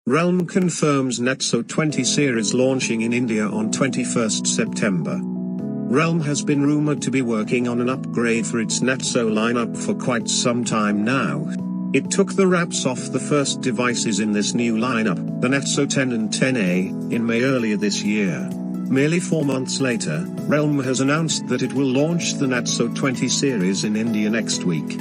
Realme confirms Narzo 20 series launching in India on 21st September. Realme has been rumored to be working on an upgrade for its Narzo lineup for quite some time now. It took the wraps off the first devices in this new lineup, the Narzo 10 and 10A, in May earlier this year. Merely 4 months later, Realme has announced that it will launch the Narzo 20 series in India next week.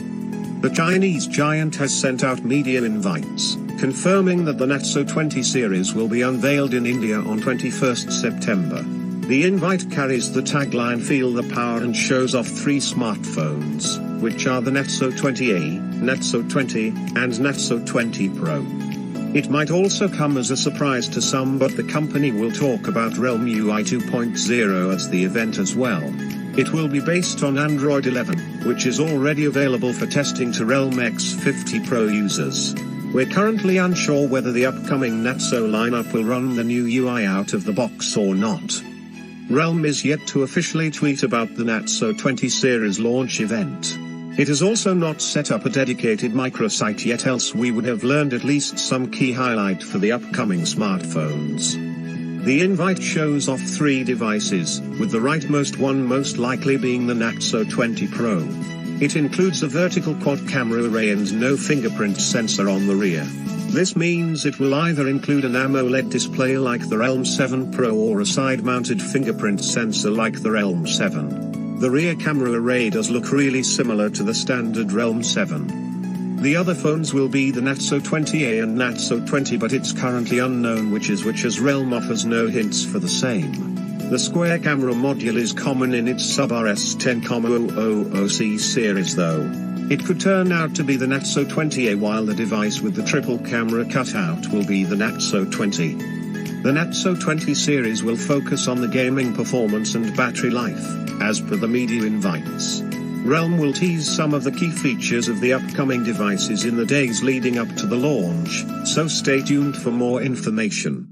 The Chinese giant has sent out media invites, confirming that the Narzo 20 series will be unveiled in India on 21st September. The invite carries the tagline "Feel the Power" and shows off 3 smartphones, which are the Narzo 20A, Narzo 20, and Narzo 20 Pro. It might also come as a surprise to some, but the company will talk about Realme UI 2.0 at the event as well. It will be based on Android 11, which is already available for testing to Realme X50 Pro users. We're currently unsure whether the upcoming Narzo lineup will run the new UI out of the box or not. Realme is yet to officially tweet about the Narzo 20 series launch event. It has also not set up a dedicated microsite yet, else we would have learned at least some key highlight for the upcoming smartphones. The invite shows off 3 devices, with the rightmost one most likely being the Narzo 20 Pro. It includes a vertical quad camera array and no fingerprint sensor on the rear. This means it will either include an AMOLED display like the Realme 7 Pro or a side-mounted fingerprint sensor like the Realme 7. The rear camera array does look really similar to the standard Realme 7. The other phones will be the Narzo 20A and Narzo 20, but it's currently unknown which is which, as Realme offers no hints for the same. The square camera module is common in its sub-RS10,000C series though. It could turn out to be the Narzo 20A, while the device with the triple camera cutout will be the Narzo 20. The Narzo 20 series will focus on the gaming performance and battery life, as per the media invites. Realme will tease some of the key features of the upcoming devices in the days leading up to the launch, so stay tuned for more information.